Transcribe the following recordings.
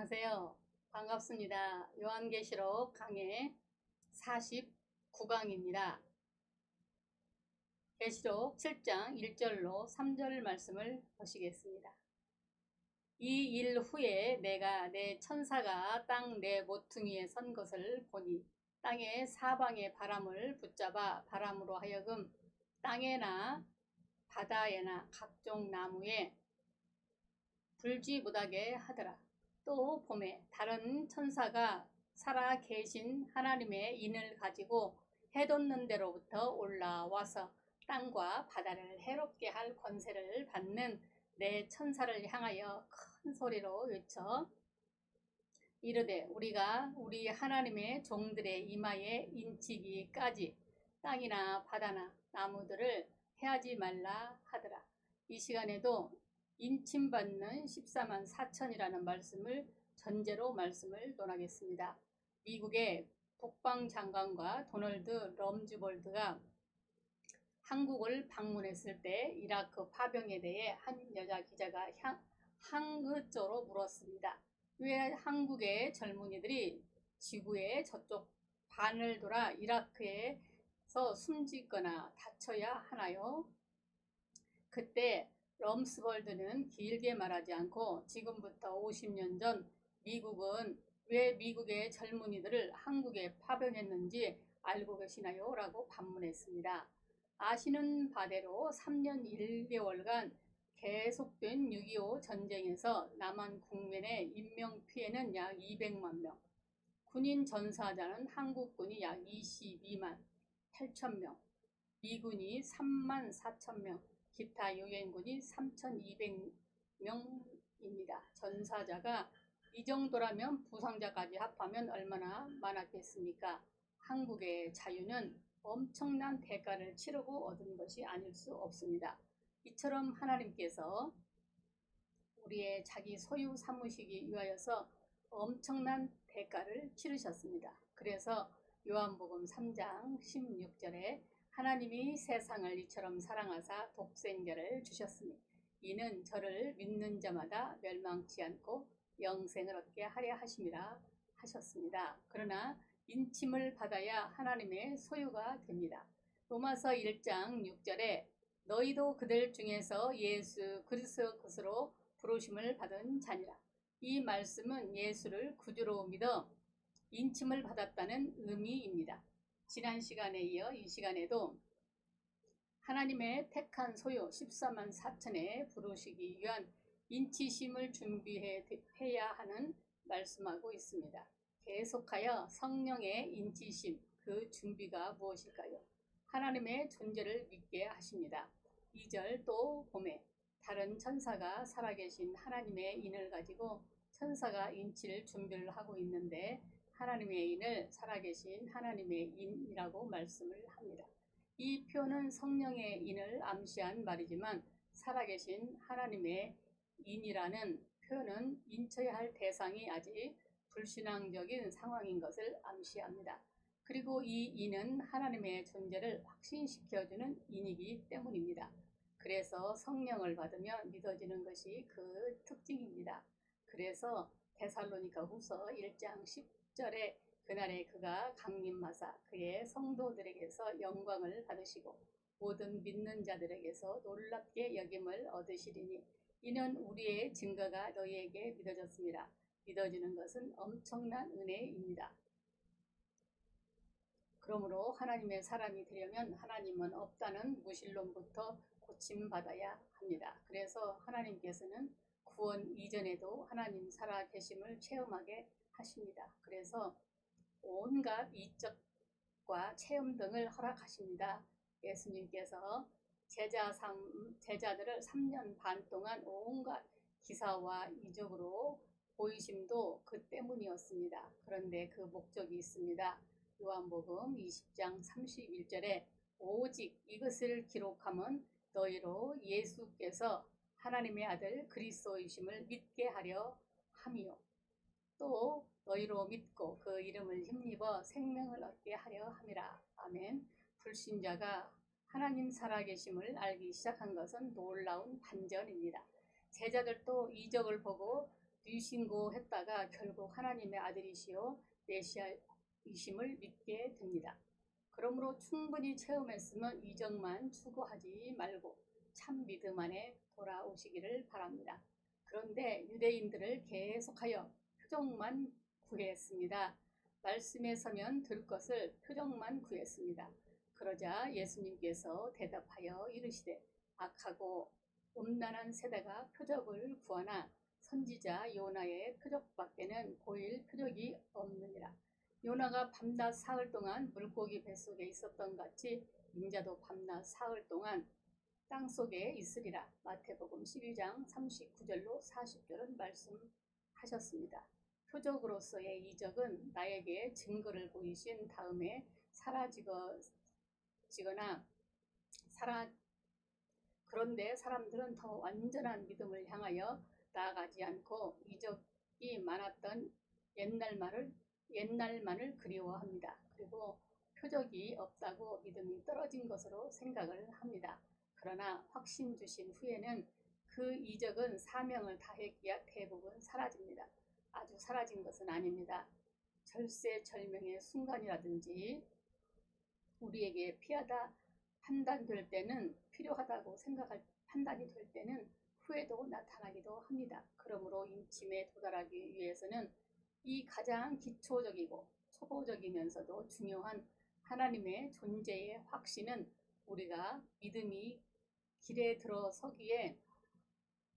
안녕하세요. 반갑습니다. 요한계시록 강해 49강입니다. 계시록 7장 1절로 3절 말씀을 보시겠습니다. 이 일 후에 내가 내 천사가 땅 내 모퉁이에 선 것을 보니 땅의 사방의 바람을 붙잡아 바람으로 하여금 땅에나 바다에나 각종 나무에 불지 못하게 하더라. 또 봄에 다른 천사가 살아 계신 하나님의 인을 가지고 해돋는 데로부터 올라와서 땅과 바다를 해롭게 할 권세를 받는 내 천사를 향하여 큰 소리로 외쳐 이르되 우리가 우리 하나님의 종들의 이마에 인치기까지 땅이나 바다나 나무들을 해하지 말라 하더라. 이 시간에도 인침받는 14만 4천이라는 말씀을 전제로 말씀을 논하겠습니다. 미국의 국방장관과 도널드 럼즈볼드가 한국을 방문했을 때 이라크 파병에 대해 한 여자 기자가 항의조로 물었습니다. 왜 한국의 젊은이들이 지구의 저쪽 반을 돌아 이라크에서 숨지거나 다쳐야 하나요? 그때 럼스볼드는 길게 말하지 않고 지금부터 50년 전 미국은 왜 미국의 젊은이들을 한국에 파병했는지 알고 계시나요? 라고 반문했습니다. 아시는 바대로 3년 1개월간 계속된 6.25 전쟁에서 남한 국민의 인명피해는 약 200만 명, 군인 전사자는 한국군이 약 22만 8천 명, 미군이 3만 4천 명, 기타 유엔군이 3,200명입니다. 전사자가 이 정도라면 부상자까지 합하면 얼마나 많았겠습니까? 한국의 자유는 엄청난 대가를 치르고 얻은 것이 아닐 수 없습니다. 이처럼 하나님께서 우리의 자기 소유 삼으시기 위하여서 엄청난 대가를 치르셨습니다. 그래서 요한복음 3장 16절에 하나님이 세상을 이처럼 사랑하사 독생자를 주셨으니 이는 저를 믿는 자마다 멸망치 않고 영생을 얻게 하려 하심이라 하셨습니다. 그러나 인침을 받아야 하나님의 소유가 됩니다. 로마서 1장 6절에 너희도 그들 중에서 예수 그리스도 것으로 부르심을 받은 자니라. 이 말씀은 예수를 구주로 믿어 인침을 받았다는 의미입니다. 지난 시간에 이어 이 시간에도 하나님의 택한 소유 14만 4천에 부르시기 위한 인치심을 준비해야 하는 말씀하고 있습니다. 계속하여 성령의 인치심, 그 준비가 무엇일까요? 하나님의 존재를 믿게 하십니다. 2절 또 봄에 다른 천사가 살아계신 하나님의 인을 가지고 천사가 인치를 준비를 하고 있는데 하나님의 인을 살아계신 하나님의 인이라고 말씀을 합니다. 이 표는 성령의 인을 암시한 말이지만 살아계신 하나님의 인이라는 표현은 인쳐야 할 대상이 아직 불신앙적인 상황인 것을 암시합니다. 그리고 이 인은 하나님의 존재를 확신시켜주는 인이기 때문입니다. 그래서 성령을 받으면 믿어지는 것이 그 특징입니다. 그래서 데살로니가 후서 1장 10절에 그날에 그가 강림하사 그의 성도들에게서 영광을 받으시고 모든 믿는 자들에게서 놀랍게 여김을 얻으시리니 이는 우리의 증거가 너희에게 믿어졌습니다. 믿어지는 것은 엄청난 은혜입니다. 그러므로 하나님의 사람이 되려면 하나님은 없다는 무신론부터 고침받아야 합니다. 그래서 하나님께서는 구원 이전에도 하나님 살아계심을 체험하게 하십니다. 그래서 온갖 이적과 체험 등을 허락하십니다. 예수님께서 제자들을 3년 반 동안 온갖 기사와 이적으로 보이심도 그 때문이었습니다. 그런데 그 목적이 있습니다. 요한복음 20장 31절에 오직 이것을 기록함은 너희로 예수께서 하나님의 아들 그리스도이심을 믿게 하려 함이요. 또 너희로 믿고 그 이름을 힘입어 생명을 얻게 하려 함이라. 아멘. 불신자가 하나님 살아계심을 알기 시작한 것은 놀라운 반전입니다. 제자들도 이적을 보고 뉘신고했다가 결국 하나님의 아들이시요 메시아이심을 믿게 됩니다. 그러므로 충분히 체험했으면 이적만 추구하지 말고 참 믿음 안에 돌아오시기를 바랍니다. 그런데 유대인들을 계속하여 표적만 구했습니다. 말씀에 서면 들 것을 표적만 구했습니다. 그러자 예수님께서 대답하여 이르시되 악하고 음란한 세대가 표적을 구하나 선지자 요나의 표적밖에는 보일 표적이 없느니라. 요나가 밤낮 사흘 동안 물고기 뱃속에 있었던 같이 인자도 밤낮 사흘 동안 땅속에 있으리라. 마태복음 12장 39절로 40절은 말씀하셨습니다. 표적으로서의 이적은 나에게 증거를 보이신 다음에 사라지거나 그런데 사람들은 더 완전한 믿음을 향하여 나아가지 않고 이적이 많았던 옛날만을 그리워합니다. 그리고 표적이 없다고 믿음이 떨어진 것으로 생각을 합니다. 그러나 확신 주신 후에는 그 이적은 사명을 다했기에 대부분 사라집니다. 아주 사라진 것은 아닙니다. 절세절명의 순간이라든지 우리에게 피하다 판단될 때는 필요하다고 생각할 판단이 될 때는 후에도 나타나기도 합니다. 그러므로 인침에 도달하기 위해서는 이 가장 기초적이고 초보적이면서도 중요한 하나님의 존재의 확신은 우리가 믿음이 길에 들어서기에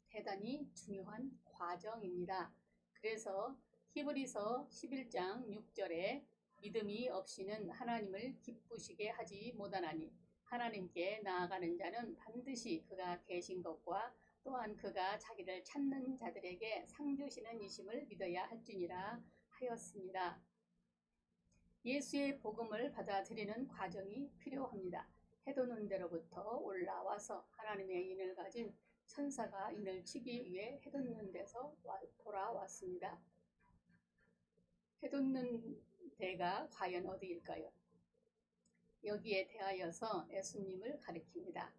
대단히 중요한 과정입니다. 그래서 히브리서 11장 6절에 믿음이 없이는 하나님을 기쁘시게 하지 못하나니 하나님께 나아가는 자는 반드시 그가 계신 것과 또한 그가 자기를 찾는 자들에게 상 주시는 이심을 믿어야 할지니라 하였습니다. 예수의 복음을 받아들이는 과정이 필요합니다. 해돋는 데로부터 올라와서 하나님의 인을 가진 천사가 인을 치기 위해 해돋는 데서 돌아왔습니다. 해돋는 데가 과연 어디일까요? 여기에 대하여서 예수님을 가리킵니다.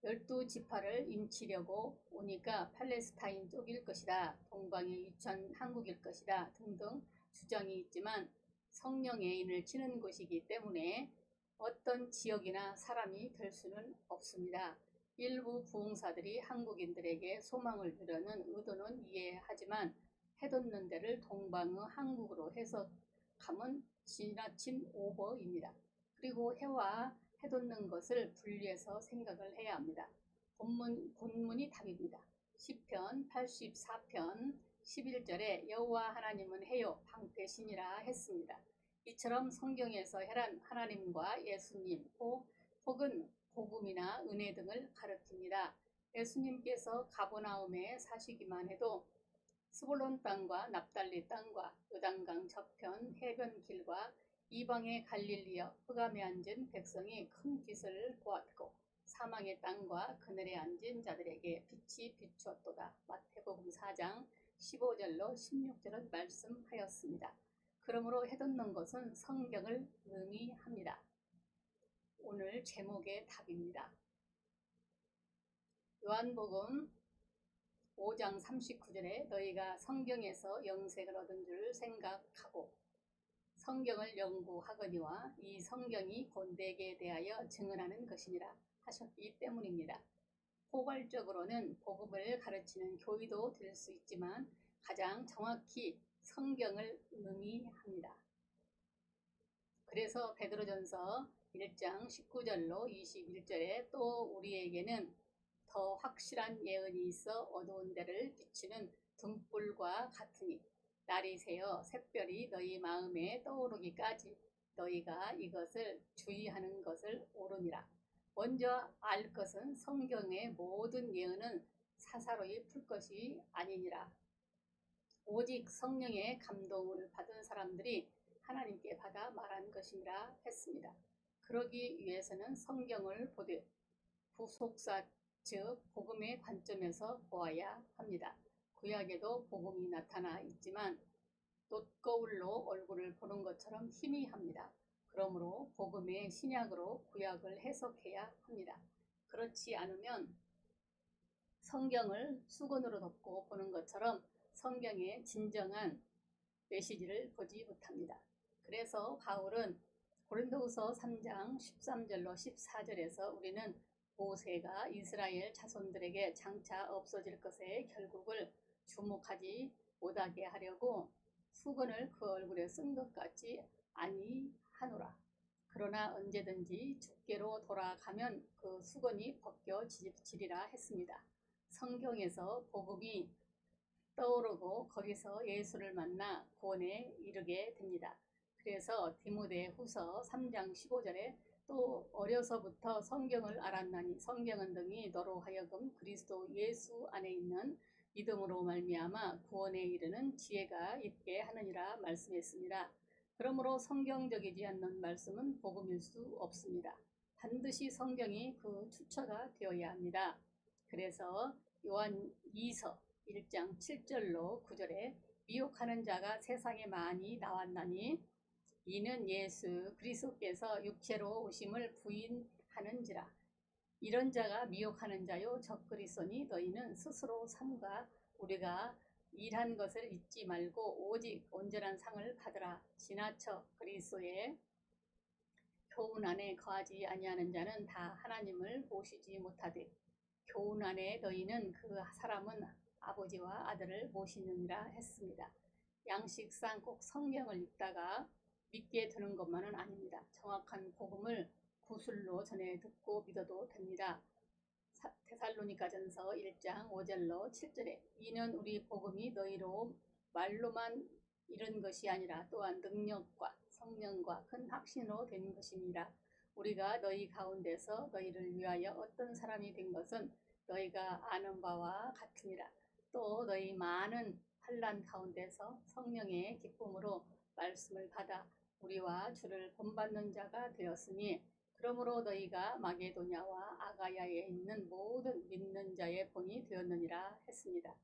12지파를 인치려고 오니까 팔레스타인 쪽일 것이다. 동방의 유천 한국일 것이다. 등등 주장이 있지만 성령의 인을 치는 곳이기 때문에 어떤 지역이나 사람이 될 수는 없습니다. 일부 부흥사들이 한국인들에게 소망을 주려는 의도는 이해하지만 해돋는 데를 동방의 한국으로 해석함은 지나친 오버입니다. 그리고 해와 해돋는 것을 분리해서 생각을 해야 합니다. 본문이 답입니다. 시편 84편 11절에 여호와 하나님은 해요 방패신이라 했습니다. 이처럼 성경에서 해란 하나님과 예수님 혹은 복음이나 은혜 등을 가리킵니다. 예수님께서 가버나움에 사시기만 해도 스불론 땅과 납달리 땅과 요단강 저편 해변길과 이방의 갈릴리여 흑암에 앉은 백성이 큰 빛을 보았고 사망의 땅과 그늘에 앉은 자들에게 빛이 비추었도다. 마태복음 4장 15절로 16절은 말씀하였습니다. 그러므로 해돋는 것은 성경을 의미합니다. 오늘 제목의 답입니다. 요한복음 5장 39절에 너희가 성경에서 영생을 얻은 줄 생각하고 성경을 연구하거니와 이 성경이 곧 내게 대하여 증언하는 것이니라 하셨기 때문입니다. 포괄적으로는 복음을 가르치는 교의도 될 수 있지만 가장 정확히 성경을 의미합니다. 그래서 베드로전서 1장 19절로 21절에 또 우리에게는 더 확실한 예언이 있어 어두운 데를 비추는 등불과 같으니 날이 새어 샛별이 너희 마음에 떠오르기까지 너희가 이것을 주의하는 것을 옳으니라. 먼저 알 것은 성경의 모든 예언은 사사로이 풀 것이 아니니라. 오직 성령의 감동을 받은 사람들이 하나님께 받아 말한 것이라 했습니다. 그러기 위해서는 성경을 보되 구속사 즉 복음의 관점에서 보아야 합니다. 구약에도 복음이 나타나 있지만 돛거울로 얼굴을 보는 것처럼 희미합니다. 그러므로 복음의 신약으로 구약을 해석해야 합니다. 그렇지 않으면 성경을 수건으로 덮고 보는 것처럼 성경의 진정한 메시지를 보지 못합니다. 그래서 바울은 고린도후서 3장 13절로 14절에서 우리는 모세가 이스라엘 자손들에게 장차 없어질 것의 결국을 주목하지 못하게 하려고 수건을 그 얼굴에 쓴 것 같지 아니하노라. 그러나 언제든지 주께로 돌아가면 그 수건이 벗겨지리라 했습니다. 성경에서 복음이 떠오르고 거기서 예수를 만나 구원에 이르게 됩니다. 그래서 디모데후서 3장 15절에 또 어려서부터 성경을 알았나니 성경은 등이 너로 하여금 그리스도 예수 안에 있는 믿음으로 말미암아 구원에 이르는 지혜가 있게 하느니라 말씀했습니다. 그러므로 성경적이지 않는 말씀은 복음일 수 없습니다. 반드시 성경이 그 주처가 되어야 합니다. 그래서 요한 2서 1장 7절로 9절에 미혹하는 자가 세상에 많이 나왔나니 이는 예수 그리스도께서 육체로 오심을 부인하는지라. 이런 자가 미혹하는 자요 적그리스도니 너희는 스스로 삼가 우리가 일한 것을 잊지 말고 오직 온전한 상을 받으라. 지나쳐 그리스도의 교훈 안에 거하지 아니하는 자는 다 하나님을 보시지 못하되 교훈 안에 너희는 그 사람은 아버지와 아들을 모시느니라 했습니다. 양식상 꼭 성경을 읽다가 믿게 되는 것만은 아닙니다. 정확한 복음을 구술로 전해 듣고 믿어도 됩니다. 데살로니가전서 1장 5절로 7절에 이는 우리 복음이 너희로 말로만 이른 것이 아니라 또한 능력과 성령과 큰 확신으로 된 것입니다. 우리가 너희 가운데서 너희를 위하여 어떤 사람이 된 것은 너희가 아는 바와 같으니라. 또 너희 많은 환난 가운데서 성령의 기쁨으로 말씀을 받아 우리와 주를 본받는 자가 되었으니 그러므로 너희가 마게도냐와 아가야에 있는 모든 믿는 자의 본이 되었느니라 했습니다.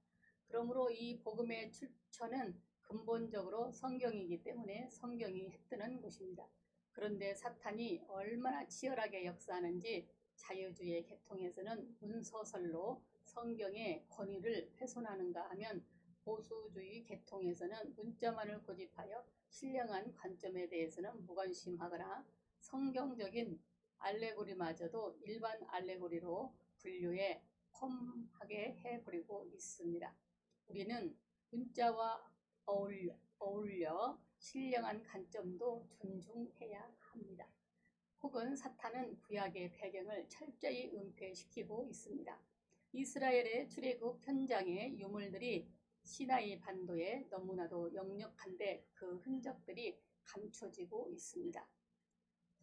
그러므로 이 복음의 출처는 근본적으로 성경이기 때문에 성경이 해뜨는 곳입니다. 그런데 사탄이 얼마나 치열하게 역사하는지 자유주의 계통에서는 문서설로 성경의 권위를 훼손하는가 하면 보수주의 계통에서는 문자만을 고집하여 신령한 관점에 대해서는 무관심하거나 성경적인 알레고리마저도 일반 알레고리로 분류해 험하게 해버리고 있습니다. 우리는 문자와 어울려 신령한 관점도 존중해야 합니다. 혹은 사탄은 구약의 배경을 철저히 은폐시키고 있습니다. 이스라엘의 출애굽 현장의 유물들이 시나이 반도에 너무나도 역력한데 그 흔적들이 감춰지고 있습니다.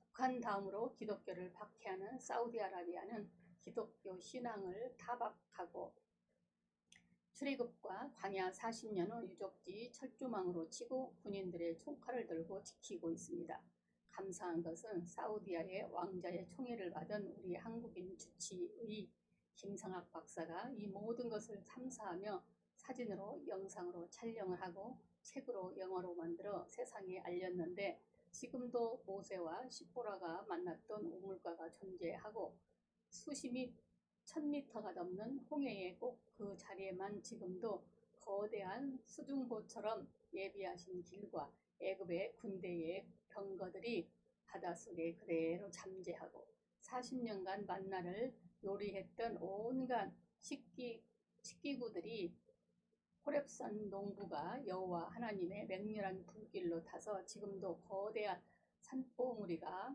북한 다음으로 기독교를 박해하는 사우디아라비아는 기독교 신앙을 타박하고 출애굽과 광야 40년 후 유적지 철조망으로 치고 군인들의 총칼을 들고 지키고 있습니다. 감사한 것은 사우디아의 왕자의 총애를 받은 우리 한국인 주치의 김상학 박사가 이 모든 것을 탐사하며 사진으로 영상으로 촬영을 하고 책으로 영어로 만들어 세상에 알렸는데 지금도 모세와 시보라가 만났던 우물가가 존재하고 수심이 1000m가 넘는 홍해의 꼭 그 자리에만 지금도 거대한 수중보처럼 예비하신 길과 애굽의 군대의 병거들이 바닷속에 그대로 잠재하고 40년간 만나를 요리했던 온갖 식기구들이 호렙산 농부가 여호와 하나님의 맹렬한 불길로 타서 지금도 거대한 산봉우리가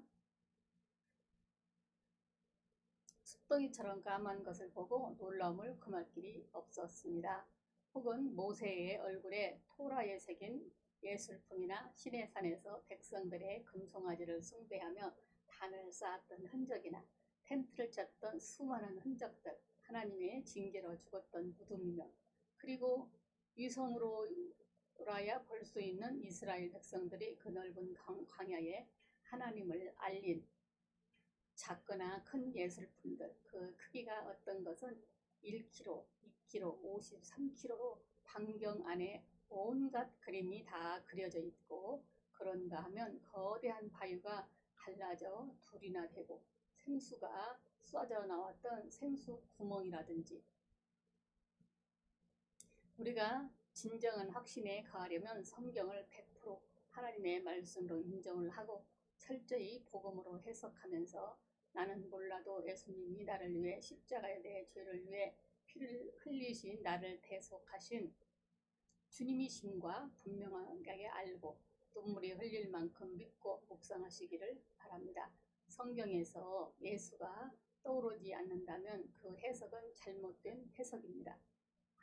숫덩이처럼 까만 것을 보고 놀라움을 금할 길이 없었습니다. 혹은 모세의 얼굴에 토라에 새긴 예술품이나 시내산에서 백성들의 금송아지를 숭배하며 단을 쌓았던 흔적이나 텐트를 쳤던 수많은 흔적들, 하나님의 징계로 죽었던 무덤이며 그리고 위성으로라야 볼 수 있는 이스라엘 백성들이 그 넓은 광야에 하나님을 알린 작거나 큰 예술품들, 그 크기가 어떤 것은 1kg, 2kg, 53kg 반경 안에 온갖 그림이 다 그려져 있고 그런가 하면 거대한 바위가 갈라져 둘이나 되고 생수가 쏟아져 나왔던 생수 구멍이라든지 우리가 진정한 확신에 가하려면 성경을 100% 하나님의 말씀으로 인정을 하고 철저히 복음으로 해석하면서 나는 몰라도 예수님이 나를 위해 십자가에 내 죄를 위해 피를 흘리신 나를 대속하신 주님이심과 분명하게 알고 눈물이 흘릴 만큼 믿고 묵상하시기를 바랍니다. 성경에서 예수가 떠오르지 않는다면 그 해석은 잘못된 해석입니다.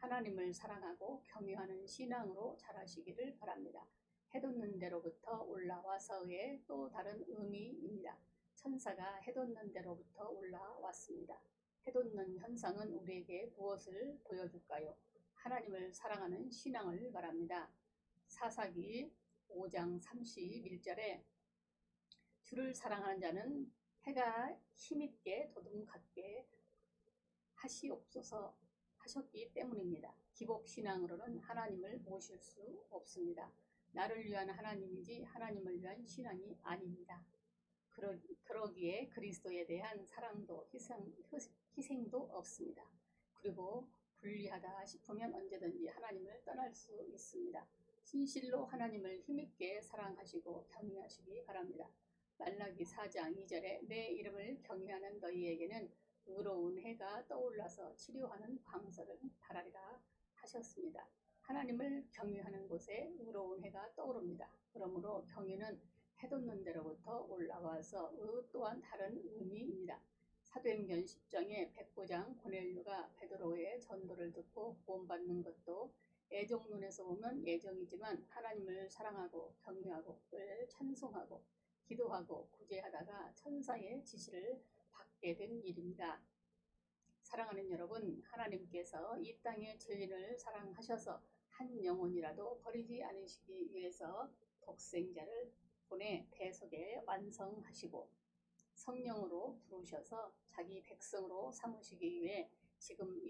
하나님을 사랑하고 경외하는 신앙으로 자라시기를 바랍니다. 해돋는 데로부터 올라와서의 또 다른 의미입니다. 천사가 해돋는 데로부터 올라왔습니다. 해돋는 현상은 우리에게 무엇을 보여줄까요? 하나님을 사랑하는 신앙을 말합니다. 사사기 5장 31절에 주를 사랑하는 자는 해가 힘있게 도둑같게 하시옵소서 하셨기 때문입니다. 기복신앙으로는 하나님을 모실 수 없습니다. 나를 위한 하나님이지 하나님을 위한 신앙이 아닙니다. 그러기에 그리스도에 대한 사랑도 희생도 없습니다. 그리고 불리하다 싶으면 언제든지 하나님을 떠날 수 있습니다. 진실로 하나님을 힘있게 사랑하시고 경외하시기 바랍니다. 말라기 4장 2절에 내 이름을 경외하는 너희에게는 의로운 해가 떠올라서 치료하는 광설을 바라리라 하셨습니다. 하나님을 경외하는 곳에 의로운 해가 떠오릅니다. 그러므로 경외는 해돋는 데로부터 올라와서 또한 다른 의미입니다. 사도행전 10장의 백부장 고넬료가 베드로의 전도를 듣고 구원받는 것도 애정 눈에서 보면 애정이지만 하나님을 사랑하고 경외하고 늘 찬송하고 기도하고 구제하다가 천사의 지시를 받게 된 일입니다. 사랑하는 여러분, 하나님께서 이 땅의 죄인을 사랑하셔서 한 영혼이라도 버리지 않으시기 위해서 독생자를 보내 대속에 완성하시고 성령으로 부르셔서 자기 백성으로 삼으시기 위해 지금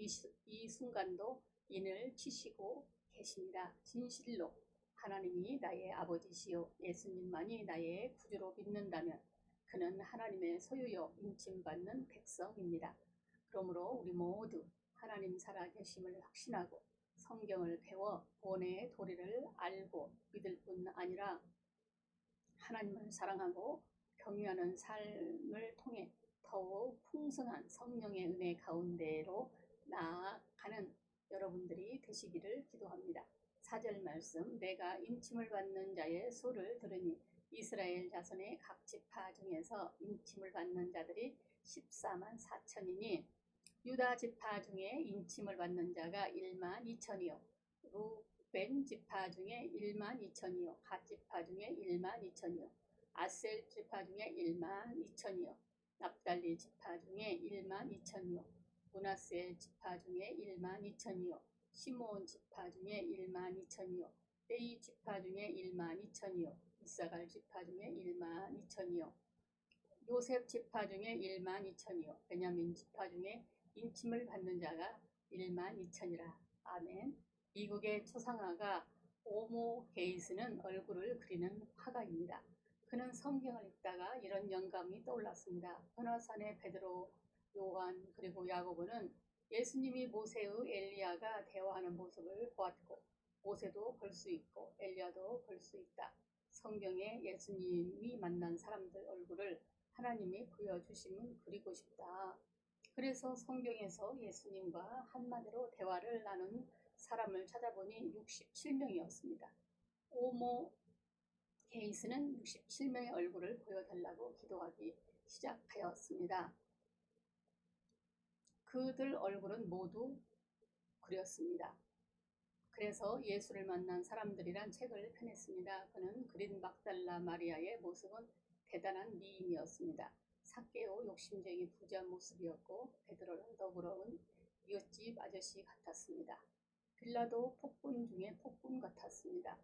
이 순간도 인을 치시고 계십니다. 진실로 하나님이 나의 아버지시요 예수님만이 나의 구주로 믿는다면 그는 하나님의 소유요 인침받는 백성입니다. 그러므로 우리 모두 하나님 살아계심을 확신하고 성경을 배워 구원의 도리를 알고 믿을 뿐 아니라 하나님을 사랑하고 경외하는 삶을 통해 더욱 풍성한 성령의 은혜 가운데로 나아가는 여러분들이 되시기를 기도합니다. 4절 말씀, 내가 인침을 받는 자의 수를 들으니 이스라엘 자손의 각 지파 중에서 인침을 받는 자들이 14만 4천이니 유다 지파 중에 인침을 받는 자가 1만 2천이요 루벤 지파 중에 1만 2천이요 갓 지파 중에 1만 2천이요 아셀 지파 중에 1만 2천이요 납달리 지파 중에 1만 2천이요 므낫세 지파 중에 1만 2천이요 시므온 지파 중에 1만 2천이요 레위 지파 중에 1만 2천이요 이사갈 지파 중에 1만 2천이요 요셉 지파 중에 1만 2천이요 베냐민 지파 중에 인침을 받는 자가 1만 2천이라. 아멘. 미국의 초상화가 오모 게이스는 얼굴을 그리는 화가입니다. 그는 성경을 읽다가 이런 영감이 떠올랐습니다. 변화산의 베드로, 요한 그리고 야고보는 예수님이 모세의 엘리야가 대화하는 모습을 보았고 모세도 볼 수 있고 엘리야도 볼 수 있다. 성경에 예수님이 만난 사람들 얼굴을 하나님이 보여주심은 그리고 싶다. 그래서 성경에서 예수님과 한마디로 대화를 나눈 사람을 찾아보니 67명이었습니다. 오모 게이스는 67명의 얼굴을 보여달라고 기도하기 시작하였습니다. 그들 얼굴은 모두 그렸습니다. 그래서 예수를 만난 사람들이란 책을 펴냈습니다. 그는 그린 막달라 마리아의 모습은 대단한 미인이었습니다. 삭개오 욕심쟁이 부자 모습이었고 베드로는 더부러운 이웃집 아저씨 같았습니다. 빌라도 폭군 중에 폭군 같았습니다.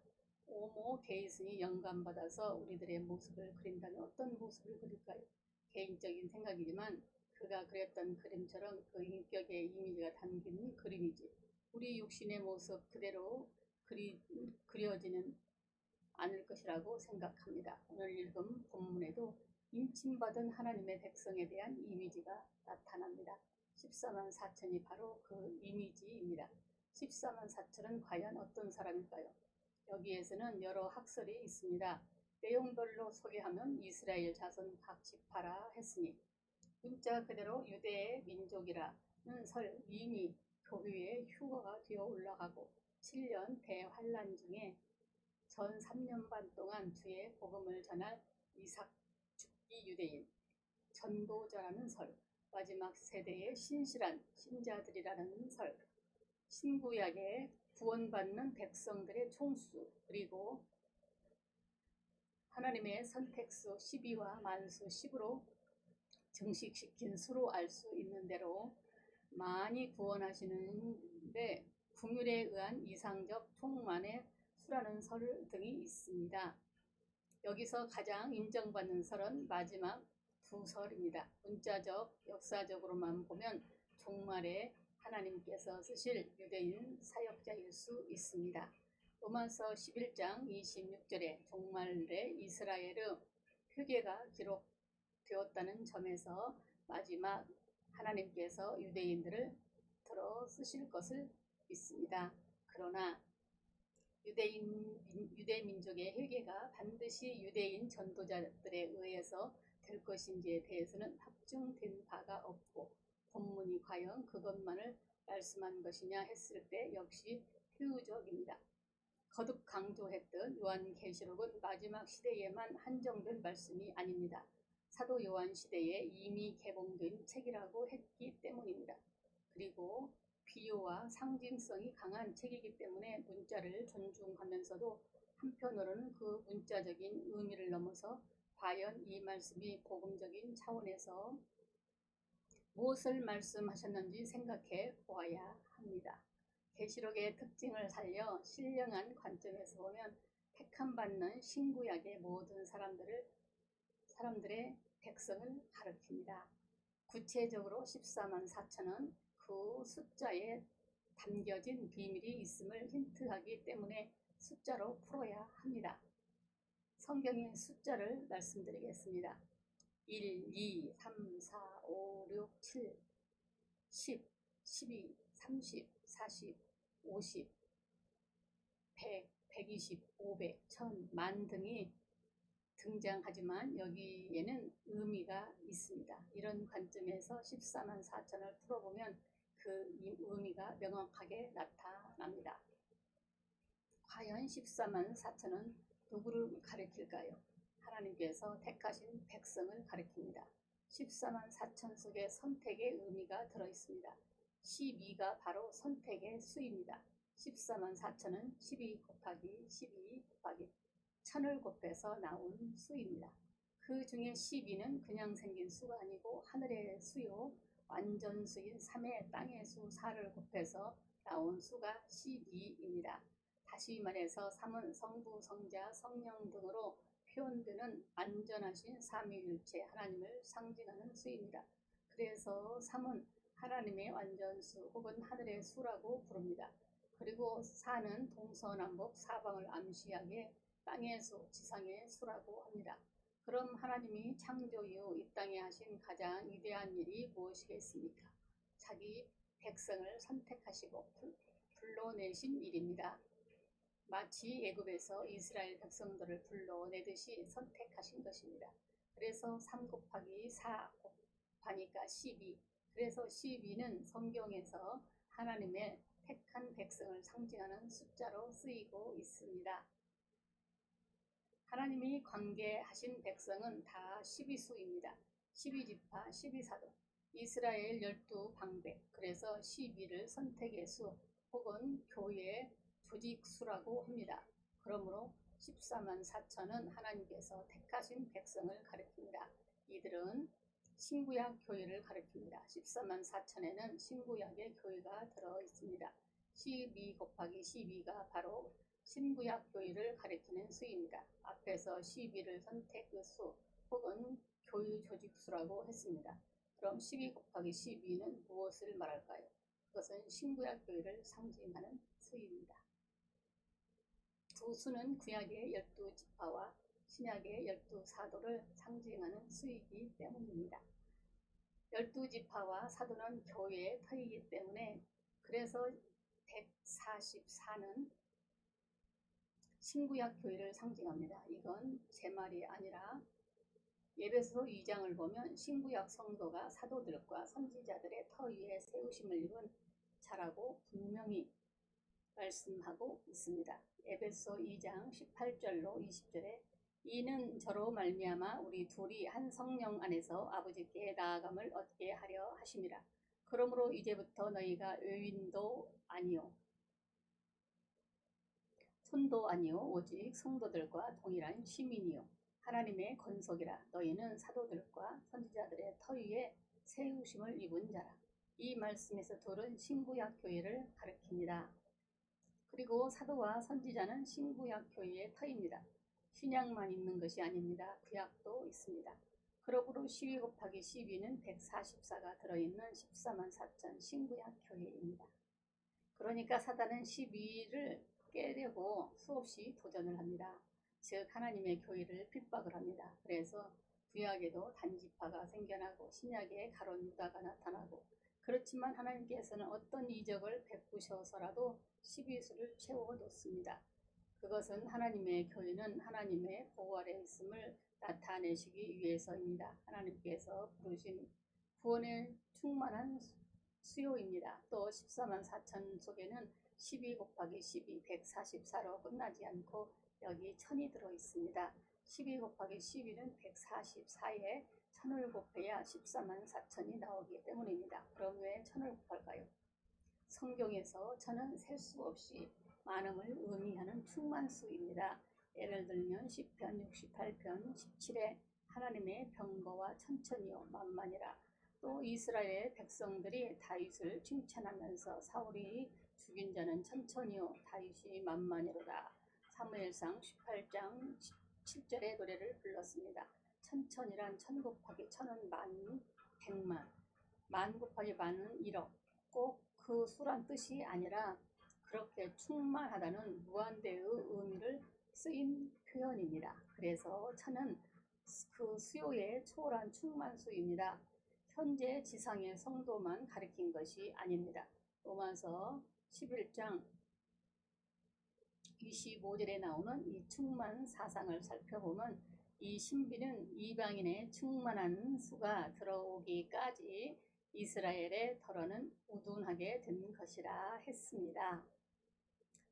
오모 게이슨이 영감받아서 우리들의 모습을 그린다면 어떤 모습을 그릴까요? 개인적인 생각이지만 그가 그렸던 그림처럼 그 인격의 이미지가 담긴 그림이지 우리 육신의 모습 그대로 그려지는 않을 것이라고 생각합니다. 오늘 읽은 본문에도 인침받은 하나님의 백성에 대한 이미지가 나타납니다. 14만 4천이 바로 그 이미지입니다. 14만 4천은 과연 어떤 사람일까요? 여기에서는 여러 학설이 있습니다. 내용별로 소개하면 이스라엘 자손 각 지파라 했으니 문자 그대로 유대의 민족이라는 설 이미 교회에 휴거가 되어 올라가고 7년 대환란 중에 전 3년 반 동안 주의 복음을 전할 이삭 죽기 유대인 전도자라는 설, 마지막 세대의 신실한 신자들이라는 설, 신구약에 구원받는 백성들의 총수, 그리고 하나님의 선택수 12와 만수 10으로 증식시킨 수로 알 수 있는 대로 많이 구원하시는데 궁율에 의한 이상적 총만의 수라는 설 등이 있습니다. 여기서 가장 인정받는 설은 마지막 두 설입니다. 문자적, 역사적으로만 보면 종말에 하나님께서 쓰실 유대인 사역자일 수 있습니다. 로마서 11장 26절에 종말에 이스라엘의 회개가 기록되었다는 점에서 마지막 하나님께서 유대인들을 들어 쓰실 것을 믿습니다. 그러나 유대 민족의 회개가 반드시 유대인 전도자들에 의해서 될 것인지에 대해서는 확증된 바가 없고 본문이 과연 그것만을 말씀한 것이냐 했을 때 역시 회의적입니다. 거듭 강조했던 요한계시록은 마지막 시대에만 한정된 말씀이 아닙니다. 사도 요한 시대에 이미 개봉된 책이라고 했기 때문입니다. 그리고 비유와 상징성이 강한 책이기 때문에 문자를 존중하면서도 한편으로는 그 문자적인 의미를 넘어서 과연 이 말씀이 복음적인 차원에서 무엇을 말씀하셨는지 생각해 보아야 합니다. 계시록의 특징을 살려 신령한 관점에서 보면 택함받는 신구약의 모든 사람들의 백성을 가리킵니다. 구체적으로 14만 4천은 그 숫자에 담겨진 비밀이 있음을 힌트하기 때문에 숫자로 풀어야 합니다. 성경의 숫자를 말씀드리겠습니다. 1, 2, 3, 4, 5, 6, 7, 10, 12, 30, 40, 50, 100, 120, 500, 1000, 만 등이 등장하지만 여기에는 의미가 있습니다. 이런 관점에서 14만 4천을 풀어보면 그 의미가 명확하게 나타납니다. 과연 14만 4천은 누구를 가리킬까요? 하나님께서 택하신 백성을 가리킵니다. 14만 4천 속에 선택의 의미가 들어있습니다. 12가 바로 선택의 수입니다. 14만 4천은 12 곱하기 12 곱하기 1000을 곱해서 나온 수입니다. 그 중에 12는 그냥 생긴 수가 아니고 하늘의 수요, 완전 수인 3의 땅의 수 4를 곱해서 나온 수가 12입니다. 다시 말해서 3은 성부, 성자, 성령 등으로 표현되는 완전하신 삼위일체 하나님을 상징하는 수입니다. 그래서 3은 하나님의 완전수 혹은 하늘의 수라고 부릅니다. 그리고 4는 동서남북 사방을 암시하게 땅의 수, 지상의 수라고 합니다. 그럼 하나님이 창조 이후 이 땅에 하신 가장 위대한 일이 무엇이겠습니까? 자기 백성을 선택하시고 불러내신 일입니다. 마치 애굽에서 이스라엘 백성들을 불러내듯이 선택하신 것입니다. 그래서 3 곱하기 4 곱하니까 12. 그래서 12는 성경에서 하나님의 택한 백성을 상징하는 숫자로 쓰이고 있습니다. 하나님이 관계하신 백성은 다 12수입니다. 12지파, 12사도, 이스라엘 12방백, 그래서 12를 선택의 수 혹은 교회의 조직수라고 합니다. 그러므로 14만 4천은 하나님께서 택하신 백성을 가리킵니다. 이들은 신구약 교회를 가리킵니다. 14만 4천에는 신구약의 교회가 들어있습니다. 12 곱하기 12가 바로 신구약 교회를 가리키는 수입니다. 앞에서 12를 선택의 수 혹은 교회 조직수라고 했습니다. 그럼 12 곱하기 12는 무엇을 말할까요? 그것은 신구약 교회를 상징하는 수입니다. 두 수는 구약의 12지파와 신약의 12사도를 상징하는 수이기 때문입니다. 12지파와 사도는 교회의 터이기 때문에 그래서 144는 신구약 교회를 상징합니다. 이건 제 말이 아니라 에베소 2장을 보면 신구약 성도가 사도들과 선지자들의 터 위에 세우심을 입은 자라고 분명히 말씀하고 있습니다. 에베소 2장 18절로 20절에 이는 저로 말미암아 우리 둘이 한 성령 안에서 아버지께 나아감을 얻게 하려 하심이라. 그러므로 이제부터 너희가 의인도 아니요 손도 아니요 오직 성도들과 동일한 시민이요 하나님의 건속이라. 너희는 사도들과 선지자들의 터 위에 세우심을 입은 자라. 이 말씀에서 둘은 신구약 교회를 가리킵니다. 그리고 사도와 선지자는 신구약 교회의 터입니다. 신약만 있는 것이 아닙니다. 구약도 있습니다. 그러므로 12 곱하기 12는 144가 들어있는 14만 4천 신구약 교회입니다. 그러니까 사단은 12를 깨려고 수없이 도전을 합니다. 즉 하나님의 교회를 핍박을 합니다. 그래서 구약에도 단지파가 생겨나고 신약에 가론 유다가 나타나고, 그렇지만 하나님께서는 어떤 이적을 베푸셔서라도 12수를 채워놓습니다. 그것은 하나님의 교회는 하나님의 보호 아래 있음을 나타내시기 위해서입니다. 하나님께서 부르신 구원의 충만한 수요입니다. 또 14만 4천 속에는 12 곱하기 12, 144로 끝나지 않고 여기 1000이 들어있습니다. 12 곱하기 12는 144에 1000을 곱해야 14만 4천이 나오기 때문입니다. 그럼 왜 1000을 곱할까요? 성경에서 1000은 셀 수 없이 많음을 의미하는 충만수입니다. 예를 들면 시편 68편 17에 하나님의 병거와 천천히요 만만이라. 또 이스라엘 백성들이 다윗을 칭찬하면서 사울이 죽인 자는 천천히요 다윗이 만만이로다. 사무엘상 18장 17절의 노래를 불렀습니다. 천천이란 1000 곱하기 1000은 만, 100만, 만 곱하기 만은 1억. 꼭 그 수란 뜻이 아니라 그렇게 충만하다는 무한대의 의미를 쓰인 표현입니다. 그래서 1000은 그 수요의 초월한 충만수입니다. 현재 지상의 성도만 가리킨 것이 아닙니다. 로마서 11장 25절에 나오는 이 충만 사상을 살펴보면 이 신비는 이방인의 충만한 수가 들어오기까지 이스라엘의 털어는 우둔하게 된 것이라 했습니다.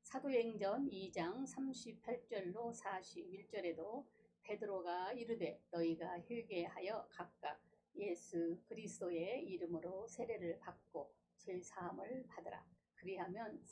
사도행전 2장 38절로 41절에도 베드로가 이르되 너희가 회개하여 각각 예수 그리스도의 이름으로 세례를 받고 죄사함을 받으라. 그리하면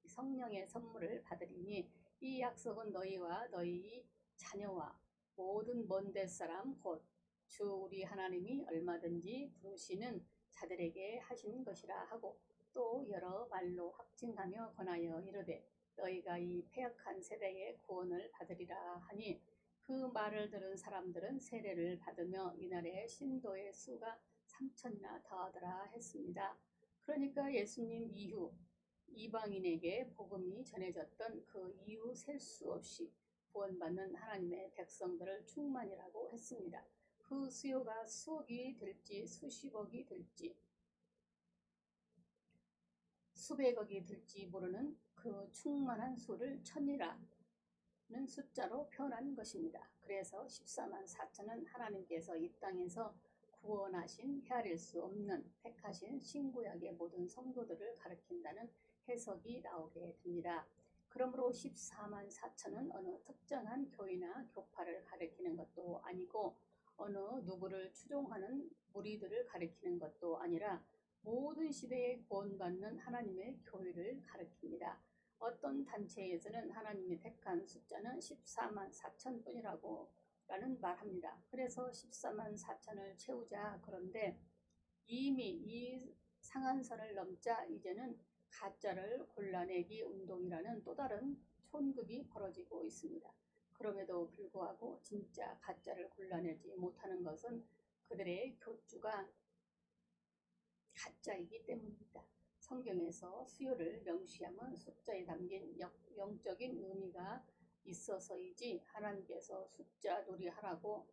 성령의 선물을 받으리니 이 약속은 너희와 너희 자녀와 모든 먼데 사람 곧 주 우리 하나님이 얼마든지 부르시는 자들에게 하신 것이라 하고, 또 여러 말로 확증하며 권하여 이르되 너희가 이 패역한 세대의 구원을 받으리라 하니, 그 말을 들은 사람들은 세례를 받으며 이날의 신도의 수가 3000이나 더하더라 했습니다. 그러니까 예수님 이후 이방인에게 복음이 전해졌던 그 이후 셀 수 없이 구원받는 하나님의 백성들을 충만이라고 했습니다. 그 수요가 수억이 될지 수십억이 될지 수백억이 될지 모르는 그 충만한 수를 1000이라는 숫자로 표현한 것입니다. 그래서 14만 4천은 하나님께서 이 땅에서 구원하신 헤아릴 수 없는 택하신 신구약의 모든 성도들을 가리킨다는 해석이 나오게 됩니다. 그러므로 14만 4천은 어느 특정한 교회나 교파를 가리키는 것도 아니고 어느 누구를 추종하는 무리들을 가리키는 것도 아니라 모든 시대에 구원받는 하나님의 교회를 가리킵니다. 어떤 단체에서는 하나님이 택한 숫자는 14만 4천 뿐이라고 라는 말합니다. 그래서 14만 4천을 채우자. 그런데 이미 이 상한선을 넘자 이제는 가짜를 골라내기 운동이라는 또 다른 촌극이 벌어지고 있습니다. 그럼에도 불구하고 진짜 가짜를 골라내지 못하는 것은 그들의 교주가 가짜이기 때문입니다. 성경에서 수요를 명시하면 숫자에 담긴 영적인 의미가 있어서이지 하나님께서 숫자 놀이하라고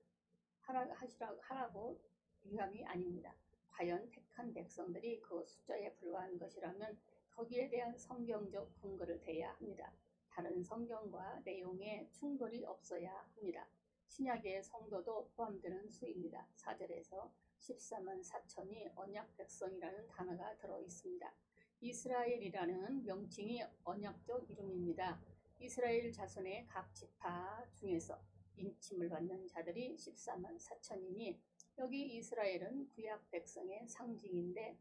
위함이 아닙니다. 과연 택한 백성들이 그 숫자에 불과한 것이라면 거기에 대한 성경적 근거를 대야 합니다. 다른 성경과 내용에 충돌이 없어야 합니다. 신약의 성도도 포함되는 수입니다. 4절에서 14만 4천이 언약 백성이라는 단어가 들어 있습니다. 이스라엘이라는 명칭이 언약적 이름입니다. 이스라엘 자손의 각 지파 중에서 인침을 받는 자들이 14만 4천이니 여기 이스라엘은 구약 백성의 상징인데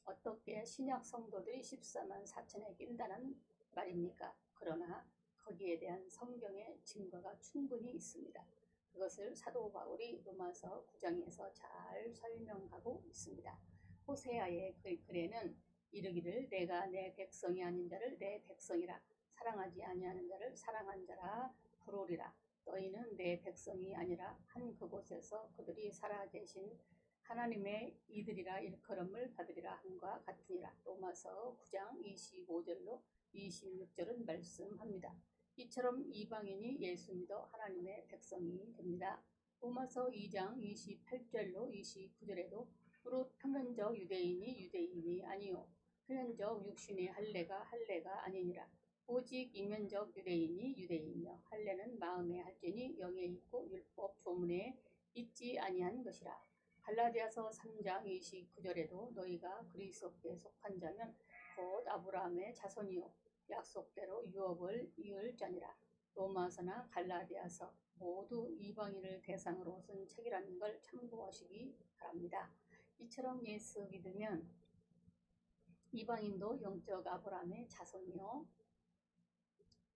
어떻게 신약 성도들이 14만 4천에 낀다는 말입니까? 그러나 거기에 대한 성경의 증거가 충분히 있습니다. 그것을 사도 바울이 로마서 9장에서 잘 설명하고 있습니다. 호세아의 글에는 이르기를 내가 내 백성이 아닌 자를 내 백성이라 사랑하지 아니하는 자를 사랑한 자라 부르리라. 너희는 내 백성이 아니라 한 그곳에서 그들이 살아계신 하나님의 이들이라 일컬음을 받으리라 함과 같으니라. 로마서 9장 25절로 26절은 말씀합니다. 이처럼 이방인이 예수 믿어 하나님의 백성이 됩니다. 로마서 2장 28절로 29절에도 무릇 표면적 유대인이 유대인이 아니요 표면적 육신의 할례가 아니니라. 오직 이면적 유대인이 유대인이며 할례는 마음에 할지니 영에 있고 율법 조문에 있지 아니한 것이라. 갈라디아서 3장 29절에도 너희가 그리스도께 속한 자면 곧 아브라함의 자손이요 약속대로 유업을 이을 자니라. 로마서나 갈라디아서 모두 이방인을 대상으로 쓴 책이라는 걸 참고하시기 바랍니다. 이처럼 예수 믿으면 이방인도 영적 아브라함의 자손이요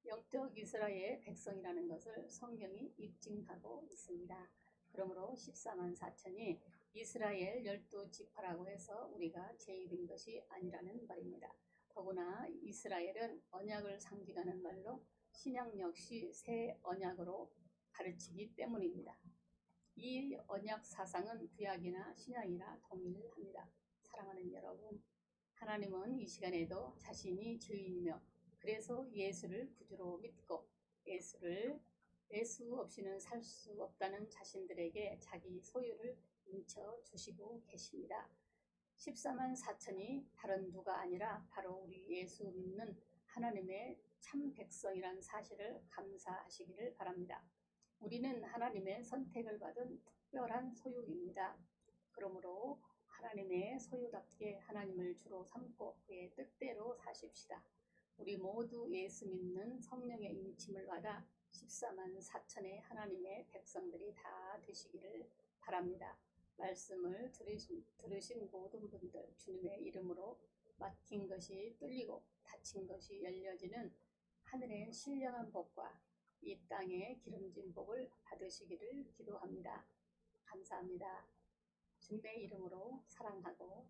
영적 이스라엘의 백성이라는 것을 성경이 입증하고 있습니다. 그러므로 14만 4천이 이스라엘 12지파라고 해서 우리가 제외된 것이 아니라는 말입니다. 더구나 이스라엘은 언약을 상징하는 말로 신약 역시 새 언약으로 가르치기 때문입니다. 이 언약 사상은 구약이나 신약이나 동일합니다. 사랑하는 여러분, 하나님은 이 시간에도 자신이 죄인이며 그래서 예수를 구주로 믿고 예수 없이는 살 수 없다는 자신들에게 자기 소유를 인쳐 주시고 계십니다. 14만 4천이 다른 누가 아니라 바로 우리 예수 믿는 하나님의 참 백성이란 사실을 감사하시기를 바랍니다. 우리는 하나님의 선택을 받은 특별한 소유입니다. 그러므로 하나님의 소유답게 하나님을 주로 삼고 그의 뜻대로 사십시다. 우리 모두 예수 믿는 성령의 인침을 받아 14만 4천의 하나님의 백성들이 다 되시기를 바랍니다. 말씀을 들으신 모든 분들 주님의 이름으로 막힌 것이 뚫리고 닫힌 것이 열려지는 하늘의 신령한 복과 이 땅의 기름진 복을 받으시기를 기도합니다. 감사합니다. 주님의 이름으로 사랑하고